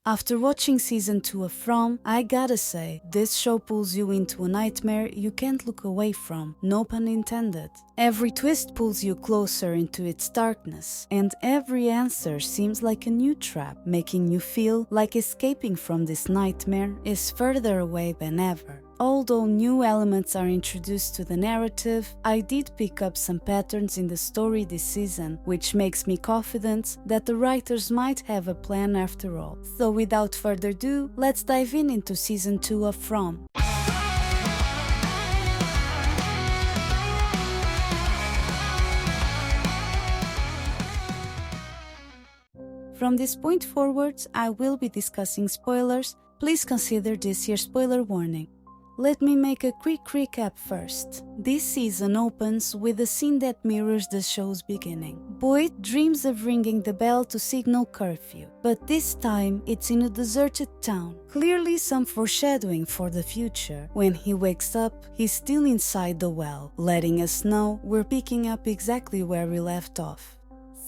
After watching season 2 of From, I gotta say, this show pulls you into a nightmare you can't look away from, no pun intended. Every twist pulls you closer into its darkness, and every answer seems like a new trap, making you feel like escaping from this nightmare is further away than ever. Although new elements are introduced to the narrative, I did pick up some patterns in the story this season, which makes me confident that the writers might have a plan after all. So without further ado, let's dive into season 2 of From. From this point forwards, I will be discussing spoilers. Please consider this your spoiler warning. Let me make a quick recap first. This season opens with a scene that mirrors the show's beginning. Boyd dreams of ringing the bell to signal curfew, but this time it's in a deserted town. Clearly some foreshadowing for the future. When he wakes up, he's still inside the well, letting us know we're picking up exactly where we left off.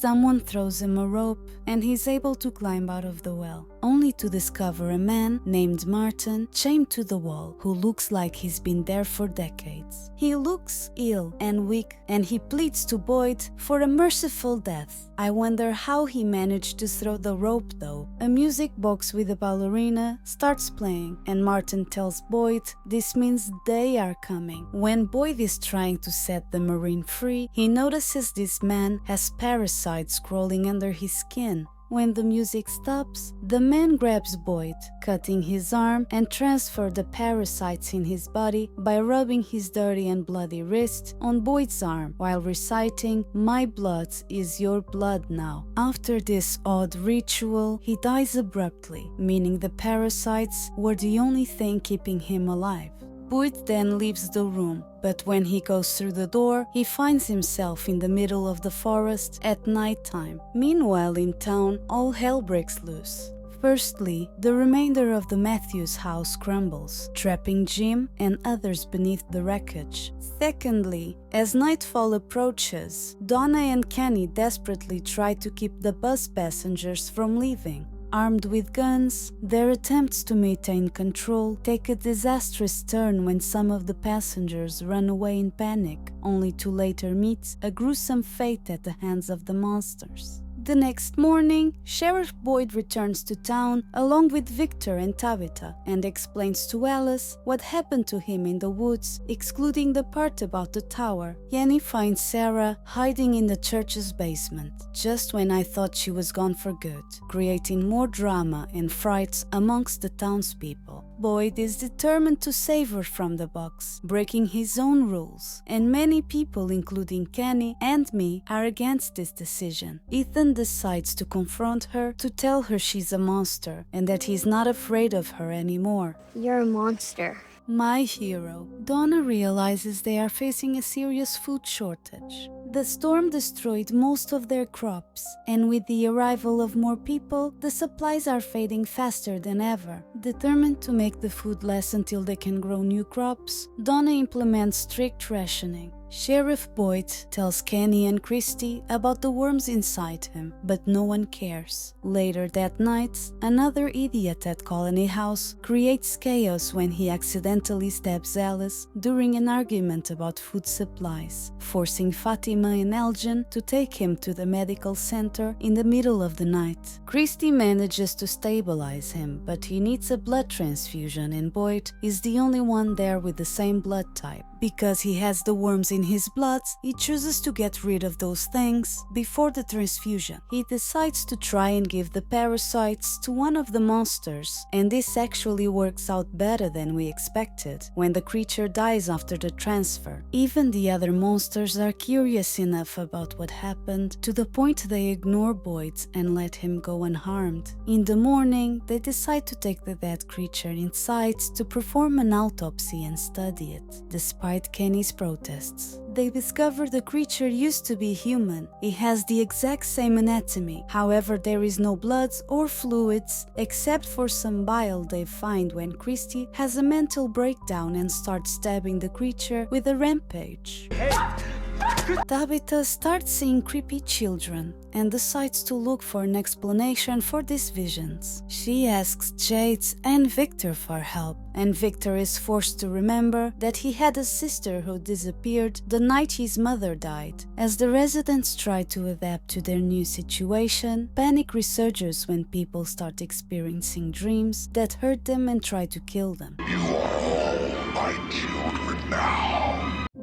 Someone throws him a rope and he's able to climb out of the well, only to discover a man named Martin chained to the wall who looks like he's been there for decades. He looks ill and weak and he pleads to Boyd for a merciful death. I wonder how he managed to throw the rope though. A music box with a ballerina starts playing and Martin tells Boyd this means they are coming. When Boyd is trying to set the Marine free, he notices this man has parasites crawling under his skin. When the music stops, the man grabs Boyd, cutting his arm and transfers the parasites in his body by rubbing his dirty and bloody wrist on Boyd's arm while reciting, "My blood is your blood now." After this odd ritual, he dies abruptly, meaning the parasites were the only thing keeping him alive. Boyd then leaves the room, but when he goes through the door, he finds himself in the middle of the forest at night time. Meanwhile in town, all hell breaks loose. Firstly, the remainder of the Matthews house crumbles, trapping Jim and others beneath the wreckage. Secondly, as nightfall approaches, Donna and Kenny desperately try to keep the bus passengers from leaving. Armed with guns, their attempts to maintain control take a disastrous turn when some of the passengers run away in panic, only to later meet a gruesome fate at the hands of the monsters. The next morning, Sheriff Boyd returns to town along with Victor and Tabitha and explains to Alice what happened to him in the woods, excluding the part about the tower. Yanni finds Sarah hiding in the church's basement, just when I thought she was gone for good, creating more drama and frights amongst the townspeople. Boyd is determined to save her from the box, breaking his own rules, and many people, including Kenny and me, are against this decision. Ethan decides to confront her to tell her she's a monster and that he's not afraid of her anymore. You're a monster. My hero. Donna realizes they are facing a serious food shortage. The storm destroyed most of their crops, and with the arrival of more people, the supplies are fading faster than ever. Determined to make the food last until they can grow new crops, Donna implements strict rationing. Sheriff Boyd tells Kenny and Christy about the worms inside him, but no one cares. Later that night, another idiot at Colony House creates chaos when he accidentally stabs Alice during an argument about food supplies, forcing Fatima and Elgin to take him to the medical center in the middle of the night. Christy manages to stabilize him, but he needs a blood transfusion and Boyd is the only one there with the same blood type. Because he has the worms in his blood, he chooses to get rid of those things before the transfusion. He decides to try and give the parasites to one of the monsters, and this actually works out better than we expected when the creature dies after the transfer. Even the other monsters are curious enough about what happened to the point they ignore Boyd and let him go unharmed. In the morning, they decide to take the dead creature inside to perform an autopsy and study it, despite Kenny's protests. They discover the creature used to be human. It has the exact same anatomy, however there is no blood or fluids except for some bile they find when Christy has a mental breakdown and starts stabbing the creature with a rampage. Hey, Tabitha starts seeing creepy children and decides to look for an explanation for these visions. She asks Jade and Victor for help, and Victor is forced to remember that he had a sister who disappeared the night his mother died. As the residents try to adapt to their new situation, panic resurges when people start experiencing dreams that hurt them and try to kill them. You are all my children now.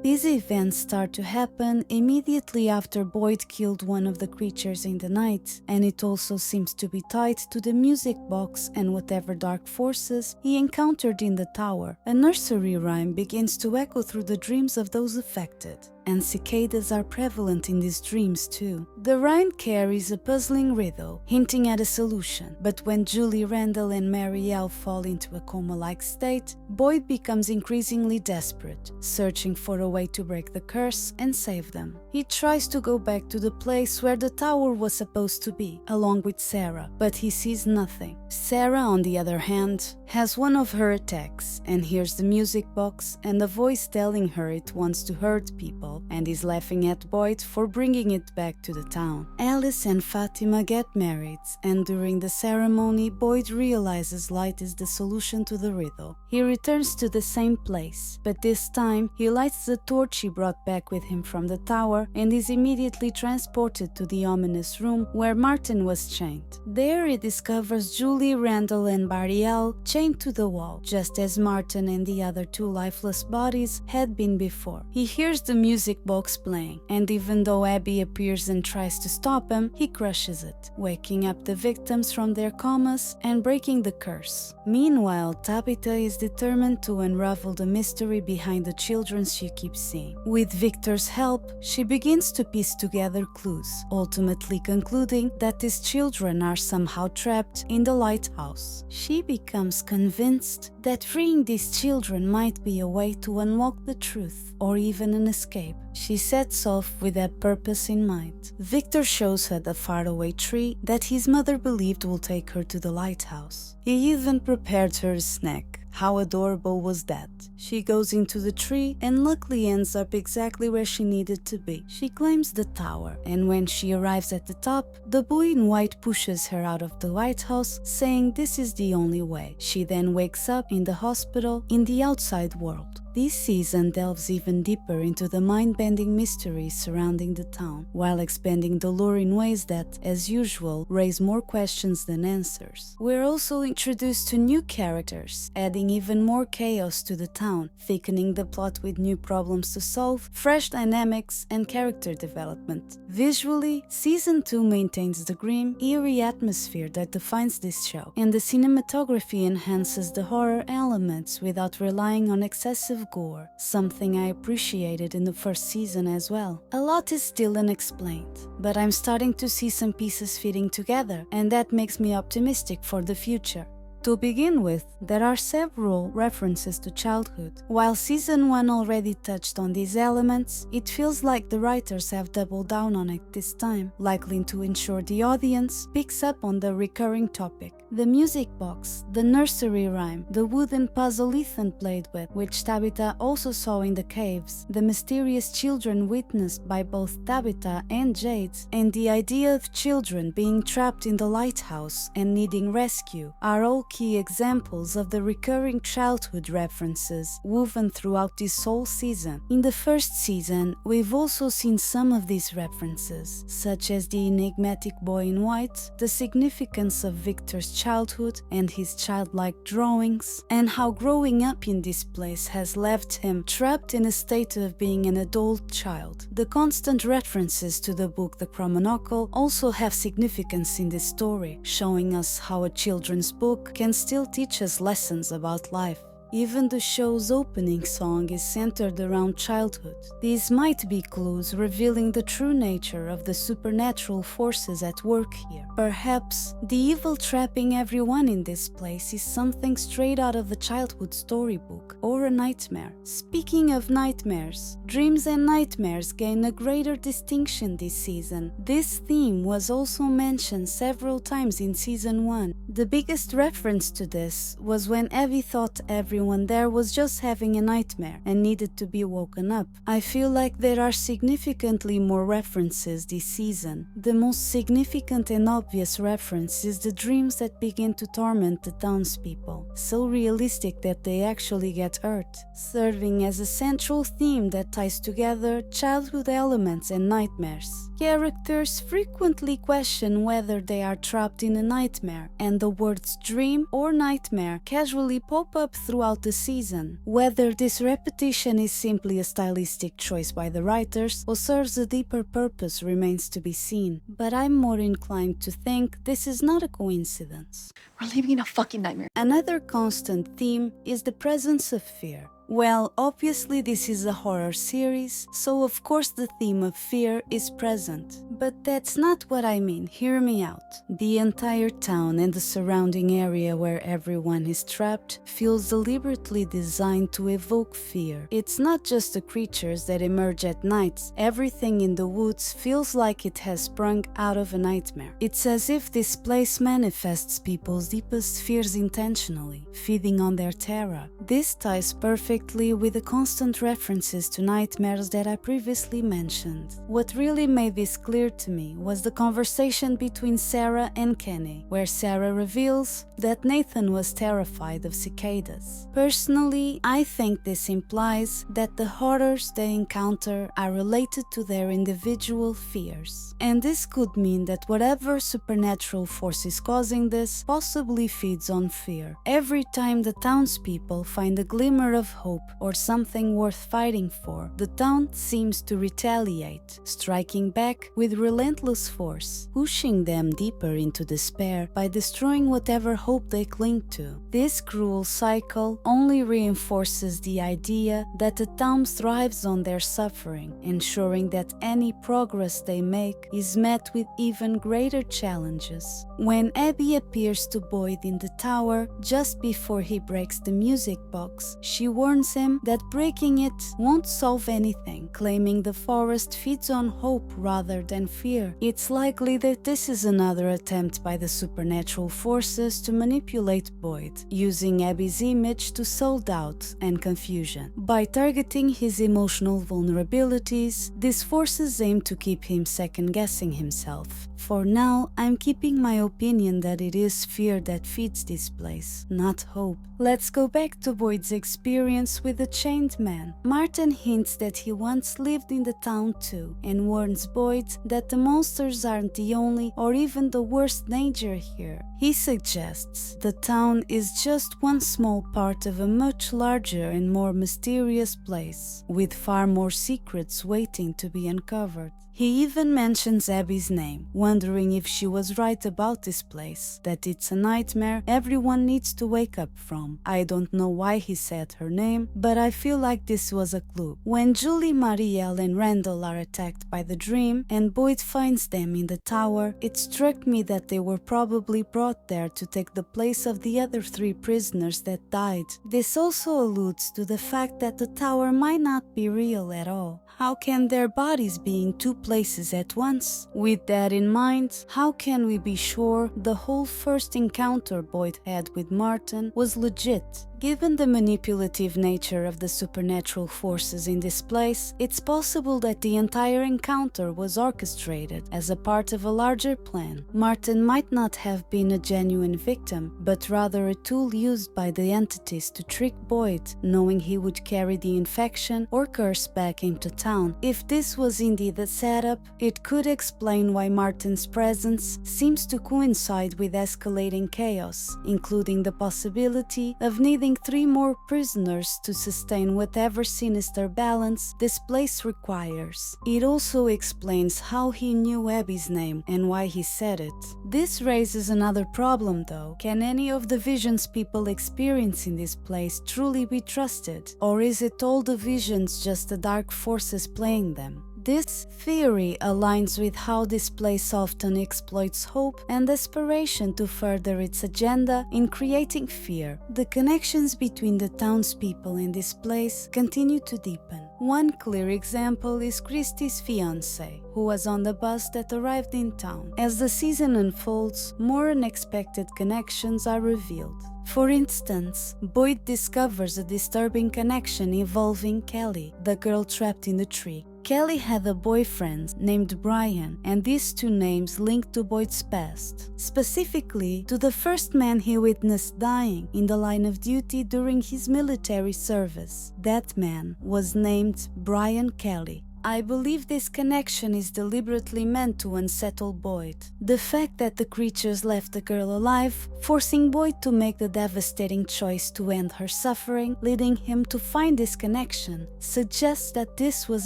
These events start to happen immediately after Boyd killed one of the creatures in the night, and it also seems to be tied to the music box and whatever dark forces he encountered in the tower. A nursery rhyme begins to echo through the dreams of those affected, and cicadas are prevalent in these dreams too. The rhyme carries a puzzling riddle, hinting at a solution, but when Julie Randall and Marielle fall into a coma-like state, Boyd becomes increasingly desperate, searching for a way to break the curse and save them. He tries to go back to the place where the tower was supposed to be, along with Sarah, but he sees nothing. Sarah, on the other hand, has one of her attacks and hears the music box and a voice telling her it wants to hurt people, and is laughing at Boyd for bringing it back to the town. Alice and Fatima get married, and during the ceremony, Boyd realizes light is the solution to the riddle. He returns to the same place, but this time he lights the torch he brought back with him from the tower and is immediately transported to the ominous room where Martin was chained. There he discovers Julie, Randall and Bariel chained to the wall, just as Martin and the other two lifeless bodies had been before. He hears the music box playing, and even though Abby appears and tries to stop him, he crushes it, waking up the victims from their comas and breaking the curse. Meanwhile, Tabitha is determined to unravel the mystery behind the children she keeps seeing. With Victor's help, she begins to piece together clues, ultimately concluding that these children are somehow trapped in the lighthouse. She becomes convinced that freeing these children might be a way to unlock the truth, or even an escape. She sets off with that purpose in mind. Victor shows her the faraway tree that his mother believed will take her to the lighthouse. He even prepared her a snack. How adorable was that? She goes into the tree and luckily ends up exactly where she needed to be. She climbs the tower, and when she arrives at the top, the boy in white pushes her out of the lighthouse, saying this is the only way. She then wakes up in the hospital in the outside world. This season delves even deeper into the mind-bending mysteries surrounding the town, while expanding the lore in ways that, as usual, raise more questions than answers. We're also introduced to new characters, adding even more chaos to the town, thickening the plot with new problems to solve, fresh dynamics, and character development. Visually, Season 2 maintains the grim, eerie atmosphere that defines this show, and the cinematography enhances the horror elements without relying on excessive gore, something I appreciated in the first season as well. A lot is still unexplained, but I'm starting to see some pieces fitting together, and that makes me optimistic for the future. To begin with, there are several references to childhood. While Season 1 already touched on these elements, it feels like the writers have doubled down on it this time, likely to ensure the audience picks up on the recurring topic. The music box, the nursery rhyme, the wooden puzzle Ethan played with, which Tabitha also saw in the caves, the mysterious children witnessed by both Tabitha and Jade, and the idea of children being trapped in the lighthouse and needing rescue are all key examples of the recurring childhood references woven throughout this whole season. In the first season, we've also seen some of these references, such as the enigmatic boy in white, the significance of Victor's childhood and his childlike drawings, and how growing up in this place has left him trapped in a state of being an adult child. The constant references to the book The Chromonocle also have significance in this story, showing us how a children's book can still teach us lessons about life. Even the show's opening song is centered around childhood. These might be clues revealing the true nature of the supernatural forces at work here. Perhaps the evil trapping everyone in this place is something straight out of a childhood storybook or a nightmare. Speaking of nightmares, dreams and nightmares gain a greater distinction this season. This theme was also mentioned several times in Season 1. The biggest reference to this was when Abby thought every everyone there was just having a nightmare and needed to be woken up. I feel like there are significantly more references this season. The most significant and obvious reference is the dreams that begin to torment the townspeople, so realistic that they actually get hurt, serving as a central theme that ties together childhood elements and nightmares. Characters frequently question whether they are trapped in a nightmare, and the words dream or nightmare casually pop up throughout the season. Whether this repetition is simply a stylistic choice by the writers or serves a deeper purpose remains to be seen, but I'm more inclined to think this is not a coincidence. We're living in a fucking nightmare. Another constant theme is the presence of fear. Well, obviously this is a horror series, so of course the theme of fear is present. But that's not what I mean, hear me out. The entire town and the surrounding area where everyone is trapped feels deliberately designed to evoke fear. It's not just the creatures that emerge at night, everything in the woods feels like it has sprung out of a nightmare. It's as if this place manifests people's deepest fears intentionally, feeding on their terror. This ties perfectly with the constant references to nightmares that I previously mentioned. What really made this clear to me was the conversation between Sarah and Kenny, where Sarah reveals that Nathan was terrified of cicadas. Personally, I think this implies that the horrors they encounter are related to their individual fears. And this could mean that whatever supernatural force is causing this possibly feeds on fear. Every time the townspeople find a glimmer of hope or something worth fighting for, the town seems to retaliate, striking back with relentless force, pushing them deeper into despair by destroying whatever hope they cling to. This cruel cycle only reinforces the idea that the town thrives on their suffering, ensuring that any progress they make is met with even greater challenges. When Abby appears to Boyd in the tower just before he breaks the music box, she warns him that breaking it won't solve anything, claiming the forest feeds on hope rather than fear. It's likely that this is another attempt by the supernatural forces to manipulate Boyd, using Abby's image to sow doubt and confusion. By targeting his emotional vulnerabilities, these forces aim to keep him second-guessing himself. For now, I'm keeping my opinion that it is fear that feeds this place, not hope. Let's go back to Boyd's experience with the chained man. Martin hints that he once lived in the town too, and warns Boyd that the monsters aren't the only or even the worst danger here. He suggests the town is just one small part of a much larger and more mysterious place, with far more secrets waiting to be uncovered. He even mentions Abby's name, wondering if she was right about this place, that it's a nightmare everyone needs to wake up from. I don't know why he said her name, but I feel like this was a clue. When Julie, Marielle and Randall are attacked by the dream and Boyd finds them in the tower, it struck me that they were probably brought there to take the place of the other 3 prisoners that died. This also alludes to the fact that the tower might not be real at all. How can their bodies be in 2 places at once? With that in mind, how can we be sure the whole first encounter Boyd had with Martin was legit? Given the manipulative nature of the supernatural forces in this place, it's possible that the entire encounter was orchestrated as a part of a larger plan. Martin might not have been a genuine victim, but rather a tool used by the entities to trick Boyd, knowing he would carry the infection or curse back into town. If this was indeed a setup, it could explain why Martin's presence seems to coincide with escalating chaos, including the possibility of needing 3 more prisoners to sustain whatever sinister balance this place requires. It also explains how he knew Abby's name and why he said it. This raises another problem though. Can any of the visions people experience in this place truly be trusted? Or is it all the visions just the dark forces playing them? This theory aligns with how this place often exploits hope and desperation to further its agenda in creating fear. The connections between the townspeople in this place continue to deepen. One clear example is Christie's fiancé, who was on the bus that arrived in town. As the season unfolds, more unexpected connections are revealed. For instance, Boyd discovers a disturbing connection involving Kelly, the girl trapped in the tree. Kelly had a boyfriend named Brian, and these two names linked to Boyd's past, specifically to the first man he witnessed dying in the line of duty during his military service. That man was named Brian Kelly. I believe this connection is deliberately meant to unsettle Boyd. The fact that the creatures left the girl alive, forcing Boyd to make the devastating choice to end her suffering, leading him to find this connection, suggests that this was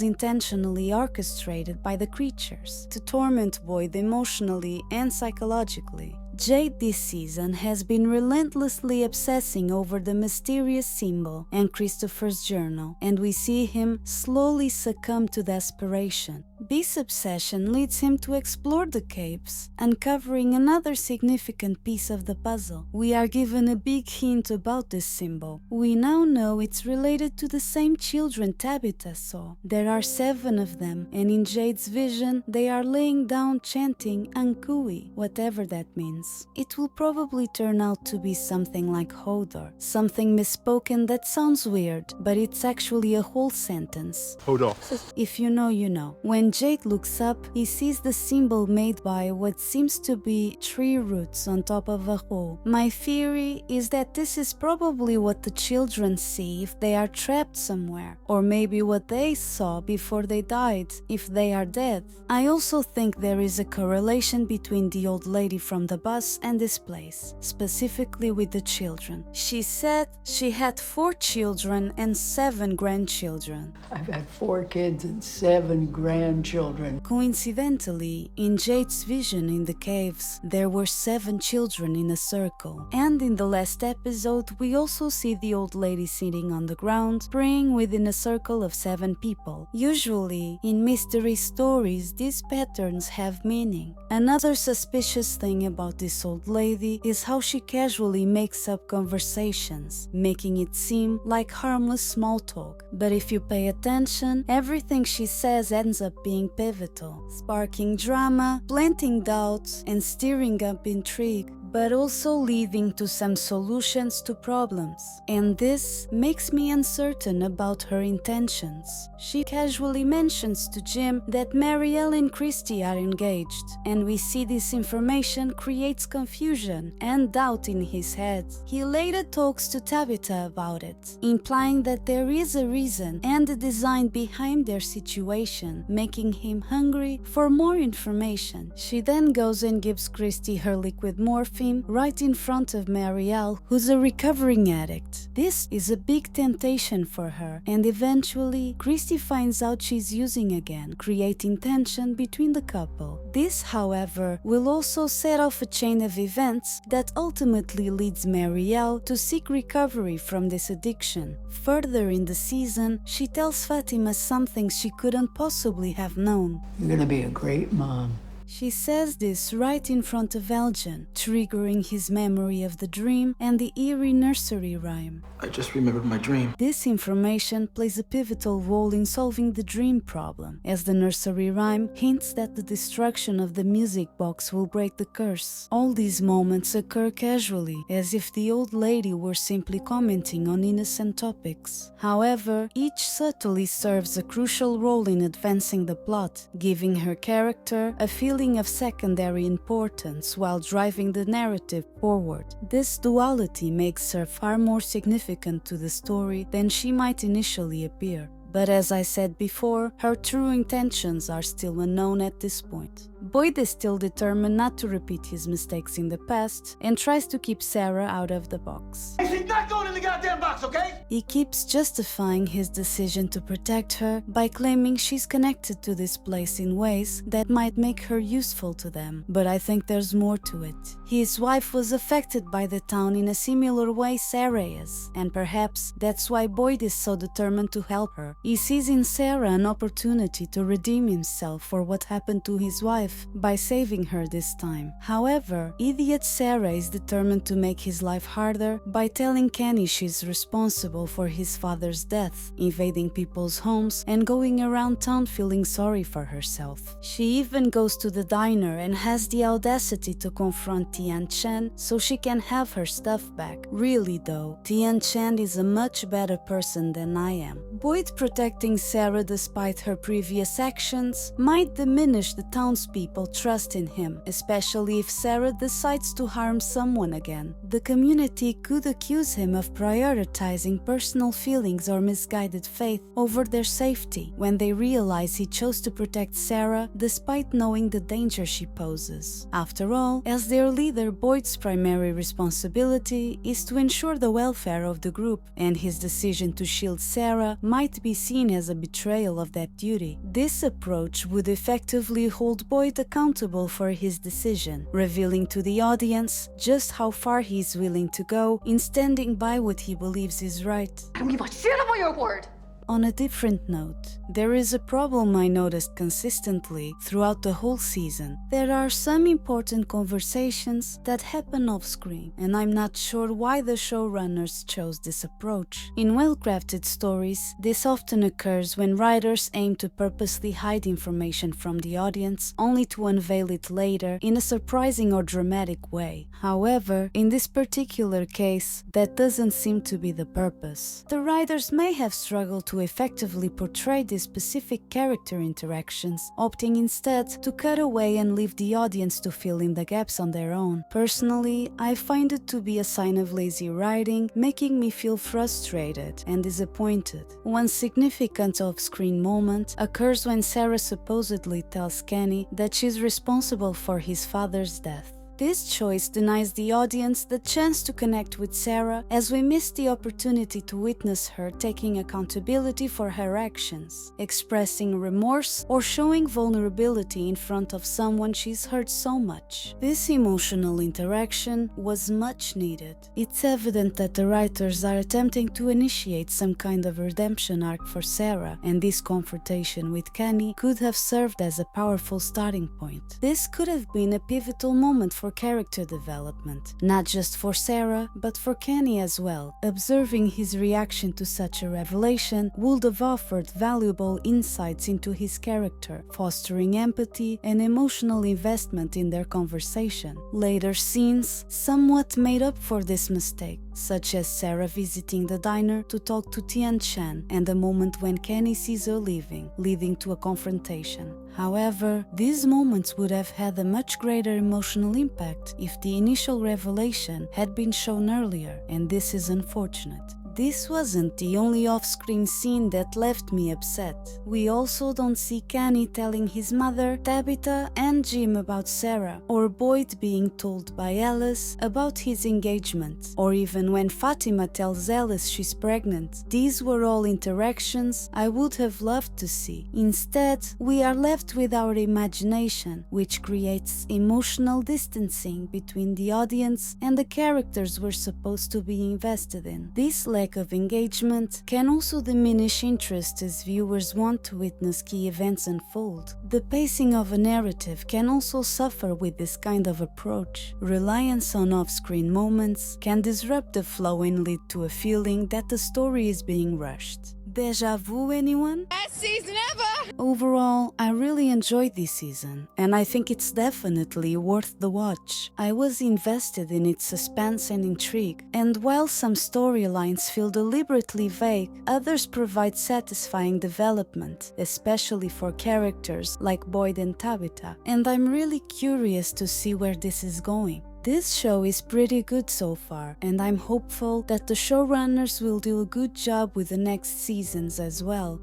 intentionally orchestrated by the creatures to torment Boyd emotionally and psychologically. Jade this season has been relentlessly obsessing over the mysterious symbol and Christopher's journal, and we see him slowly succumb to desperation. This obsession leads him to explore the caves, uncovering another significant piece of the puzzle. We are given a big hint about this symbol. We now know it's related to the same children Tabitha saw. There are 7 of them, and in Jade's vision, they are laying down chanting Ankui, whatever that means. It will probably turn out to be something like Hodor, something misspoken that sounds weird, but it's actually a whole sentence. Hodor. If you know, you know. When Jade looks up, he sees the symbol made by what seems to be tree roots on top of a hole. My theory is that this is probably what the children see if they are trapped somewhere, or maybe what they saw before they died if they are dead. I also think there is a correlation between the old lady from the bus and this place, specifically with the children. She said she had 4 children and 7 grandchildren. I've had 4 kids and 7 grandchildren. Coincidentally, in Jade's vision in the caves, there were 7 children in a circle. And in the last episode, we also see the old lady sitting on the ground, praying within a circle of 7 people. Usually, in mystery stories, these patterns have meaning. Another suspicious thing about this old lady is how she casually makes up conversations, making it seem like harmless small talk. But if you pay attention, everything she says ends up being pivotal, sparking drama, planting doubts, and stirring up intrigue, but also leading to some solutions to problems. And this makes me uncertain about her intentions. She casually mentions to Jim that Marielle and Christy are engaged, and we see this information creates confusion and doubt in his head. He later talks to Tabitha about it, implying that there is a reason and a design behind their situation, making him hungry for more information. She then goes and gives Christy her liquid morphine right in front of Marielle, who's a recovering addict. This is a big temptation for her, and eventually Christy finds out she's using again, creating tension between the couple. This, however, will also set off a chain of events that ultimately leads Marielle to seek recovery from this addiction. Further in the season, she tells Fatima something she couldn't possibly have known. You're gonna be a great mom. She says this right in front of Elgin, triggering his memory of the dream and the eerie nursery rhyme. I just remembered my dream. This information plays a pivotal role in solving the dream problem, as the nursery rhyme hints that the destruction of the music box will break the curse. All these moments occur casually, as if the old lady were simply commenting on innocent topics. However, each subtly serves a crucial role in advancing the plot, giving her character a feeling of secondary importance while driving the narrative forward. This duality makes her far more significant to the story than she might initially appear. But as I said before, her true intentions are still unknown at this point. Boyd is still determined not to repeat his mistakes in the past and tries to keep Sarah out of the box. She's not going in the goddamn box, okay? He keeps justifying his decision to protect her by claiming she's connected to this place in ways that might make her useful to them. But I think there's more to it. His wife was affected by the town in a similar way Sarah is, and perhaps that's why Boyd is so determined to help her. He sees in Sarah an opportunity to redeem himself for what happened to his wife by saving her this time. However, idiot Sarah is determined to make his life harder by telling Kenny Kenny she's responsible for his father's death, invading people's homes and going around town feeling sorry for herself. She even goes to the diner and has the audacity to confront Tian Chen so she can have her stuff back. Really though, Tian Chen is a much better person than I am. Boyd protecting Sarah despite her previous actions might diminish the townspeople trust in him, especially if Sarah decides to harm someone again. The community could accuse him of prioritizing personal feelings or misguided faith over their safety when they realize he chose to protect Sarah despite knowing the danger she poses. After all, as their leader, Boyd's primary responsibility is to ensure the welfare of the group, and his decision to shield Sarah might be seen as a betrayal of that duty. This approach would effectively hold Boyd accountable for his decision, revealing to the audience just how far he is willing to go in standing by what he believes is right. I don't give a shit about your word! On a different note, there is a problem I noticed consistently throughout the whole season. There are some important conversations that happen off-screen, and I'm not sure why the showrunners chose this approach. In well-crafted stories, this often occurs when writers aim to purposely hide information from the audience, only to unveil it later in a surprising or dramatic way. However, in this particular case, that doesn't seem to be the purpose. The writers may have struggled to effectively portray these specific character interactions, opting instead to cut away and leave the audience to fill in the gaps on their own. Personally, I find it to be a sign of lazy writing, making me feel frustrated and disappointed. One significant off-screen moment occurs when Sarah supposedly tells Kenny that she's responsible for his father's death. This choice denies the audience the chance to connect with Sarah, as we miss the opportunity to witness her taking accountability for her actions, expressing remorse, or showing vulnerability in front of someone she's hurt so much. This emotional interaction was much needed. It's evident that the writers are attempting to initiate some kind of redemption arc for Sarah, and this confrontation with Kenny could have served as a powerful starting point. This could have been a pivotal moment for character development, not just for Sarah, but for Kenny as well. Observing his reaction to such a revelation would have offered valuable insights into his character, fostering empathy and emotional investment in their conversation. Later scenes somewhat made up for this mistake, such as Sarah visiting the diner to talk to Tian Chen and the moment when Kenny sees her leaving, leading to a confrontation. However, these moments would have had a much greater emotional impact if the initial revelation had been shown earlier, and this is unfortunate. This wasn't the only off-screen scene that left me upset. We also don't see Kenny telling his mother, Tabitha, and Jim about Sarah, or Boyd being told by Alice about his engagement, or even when Fatima tells Alice she's pregnant. These were all interactions I would have loved to see. Instead, we are left with our imagination, which creates emotional distancing between the audience and the characters we're supposed to be invested in. This lack of engagement can also diminish interest as viewers want to witness key events unfold. The pacing of a narrative can also suffer with this kind of approach. Reliance on off-screen moments can disrupt the flow and lead to a feeling that the story is being rushed. Deja vu, anyone? Best season ever! Overall, I really enjoyed this season, and I think it's definitely worth the watch. I was invested in its suspense and intrigue, and while some storylines feel deliberately vague, others provide satisfying development, especially for characters like Boyd and Tabitha, and I'm really curious to see where this is going. This show is pretty good so far, and I'm hopeful that the showrunners will do a good job with the next seasons as well.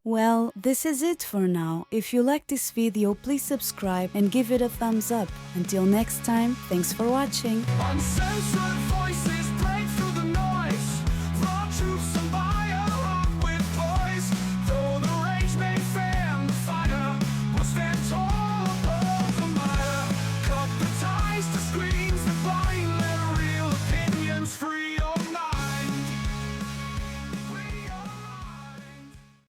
Well, this is it for now. If you like this video, please subscribe and give it a thumbs up. Until next time, thanks for watching. Uncensored